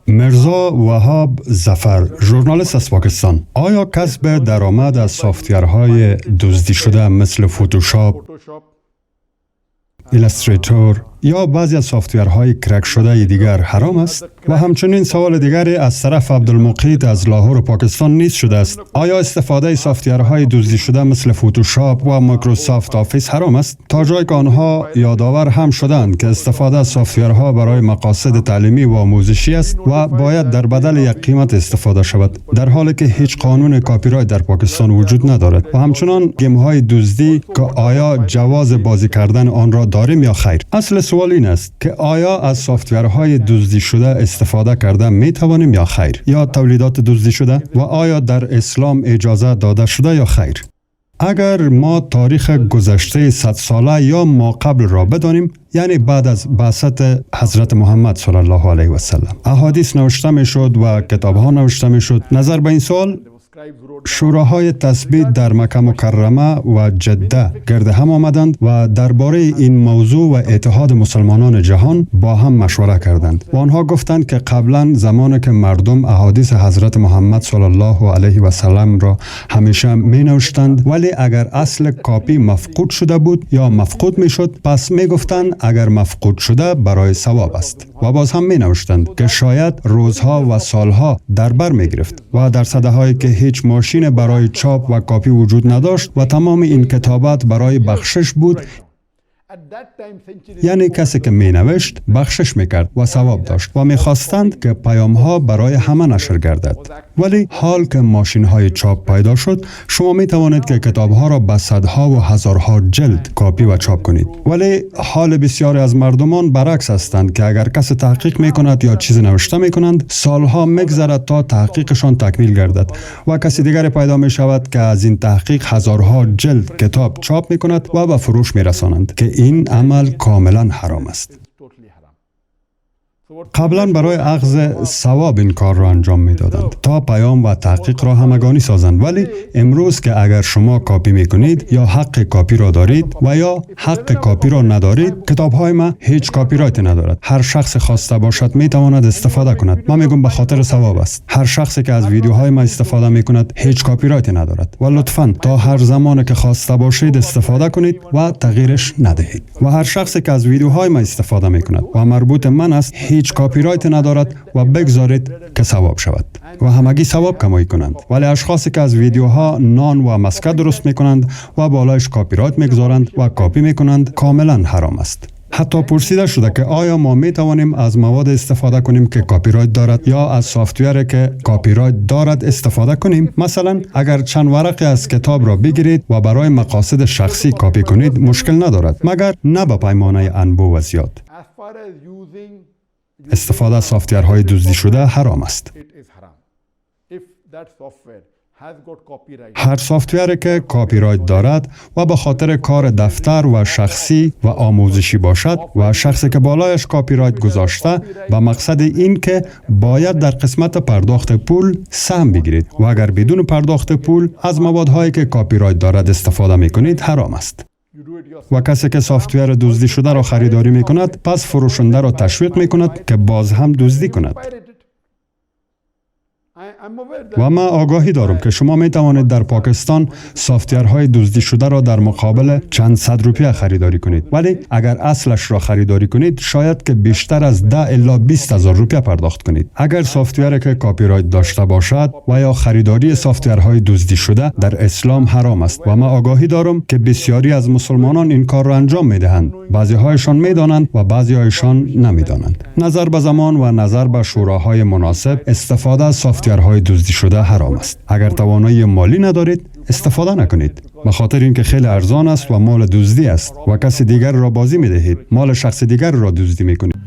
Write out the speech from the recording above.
مرزا وهاب ظفر، ژورنالیست از پاکستان. آیا کسب درآمد از سافتورهای دزدی شده مثل فتوشاپ، ایلاستریتور یا بعضی از سافتورهای کرک شده دیگر حرام است؟ و همچنین سوال دیگری از طرف عبدالمقیت از لاهور پاکستان نیز شده است: آیا استفاده سافتورهای دزدی شده مثل فتوشاپ و مایکروسافت آفیس حرام است؟ تا جایی که آنها یادآور هم شدند که استفاده از سافتورها برای مقاصد تعلیمی و آموزشی است و باید در بدل یک قیمت استفاده شود، در حالی که هیچ قانون کپی رایت در پاکستان وجود ندارد. و همچنین گیم‌های دزدی که آیا جواز بازی کردن آن را داریم یا خیر؟ اصل سوال این است که آیا از سافتورهای دزدی شده استفاده کرده می توانیم یا خیر، یا تولیدات دزدی شده، و آیا در اسلام اجازه داده شده یا خیر؟ اگر ما تاریخ گذشته 100 ساله یا ما قبل را بدانیم، یعنی بعد از بعثت حضرت محمد صلی الله علیه و سلم، احادیث نوشته می شد و کتاب‌ها نوشته می شد. نظر به این سوال، شوراهای تثبیت در مکه مکرمه و جده گرد هم آمدند و درباره این موضوع و اتحاد مسلمانان جهان با هم مشوره کردند و آنها گفتند که قبلا زمانی که مردم احادیث حضرت محمد صلی الله علیه و سلم را همیشه می نوشتند، ولی اگر اصل کاپی مفقود شده بود یا مفقود می شد، پس می گفتند اگر مفقود شده برای ثواب است و باز هم می نوشتند که شاید روزها و سالها در بر می گرفت و در سده‌هایی که هیچ ماشین برای چاپ و کاپی وجود نداشت و تمام این کتابات برای بخشش بود، یعنی کسی که می نوشت بخشش می کرد و ثواب داشت و می خواستند که پیام ها برای همه نشر گردد. ولی حال که ماشین های چاپ پیدا شد، شما می توانید که کتاب ها را به صدها و هزارها جلد کاپی و چاپ کنید. ولی حال بسیاری از مردمان برعکس هستند که اگر کسی تحقیق می کند یا چیزی نوشته می کنند، سالها می گذرد تا تحقیقشان تکمیل گردد و کسی دیگر پیدا می شود که از این تحقیق هزارها جلد کتاب چاپ می کند و به فروش می رسانند که این عمل کاملا حرام است. قبلا برای اخذ ثواب این کار را انجام می دادند تا پیام و تحقیق را همگانی سازند، ولی امروز که اگر شما کاپی می کنید یا حق کاپی را دارید و یا حق کاپی را ندارید، کتاب های ما هیچ کاپی رایت ندارد. هر شخص خواسته باشد می تواند استفاده کند. ما میگم به خاطر ثواب است. هر شخصی که از ویدیوهای ما استفاده می کند هیچ کاپی رایت ندارد و لطفاً تا هر زمانی که خواسته باشید استفاده کنید و تغییرش ندهید. و هر شخصی که از ویدیوهای ما استفاده می کند و مربوط من است هیچ کاپی رایت ندارد و بگذارید که ثواب شود و همگی ثواب کمایی کنند. ولی اشخاصی که از ویدیوها نان و مسکه درست می کنند و بالایش کاپی رایت میگذارند و کاپی می کنند، کاملا حرام است. حتی پرسیده شده که آیا ما می توانیم از مواد استفاده کنیم که کاپی رایت دارد یا از سافتوری که کاپی رایت دارد استفاده کنیم؟ مثلا اگر چند ورقی از کتاب را بگیرید و برای مقاصد شخصی کاپی کنید، مشکل ندارد، مگر نه به پیمانه انبوه و زیاد. استفاده از سافتورهای دزدی شده حرام است. هر سافتوری که کاپی رایت دارد و به خاطر کار دفتر و شخصی و آموزشی باشد و شخصی که بالایش کاپی رایت گذاشته به مقصد این که باید در قسمت پرداخت پول سهم بگیرید و اگر بدون پرداخت پول از موادهایی که کاپی رایت دارد استفاده می کنید، حرام است. و کسی که سافتور دزدی شده را خریداری می کند، پس فروشنده را تشویق می کند که باز هم دزدی کند. و من آگاهی دارم که شما می توانید در پاکستان سافتورهای دزدی شده را در مقابل چند صد روپیه خریداری کنید، ولی اگر اصلش را خریداری کنید شاید که بیشتر از 10 الی 20 هزار روپیه پرداخت کنید. اگر سافتوری که کاپی رایت داشته باشد و یا خریداری سافتورهای دزدی شده در اسلام حرام است و من آگاهی دارم که بسیاری از مسلمانان این کار را انجام می دهند. بعضی هایشان می دانند و بعضی هایشان نمی دانند. نظر به زمان و نظر به شوراهای مناسب، استفاده از سافتورهای دزدی شده حرام است. اگر توانایی مالی ندارید، استفاده نکنید، به خاطر اینکه خیلی ارزان است و مال دزدی است و کسی دیگر را بازی می دهید، مال شخص دیگر را دزدی می کنید.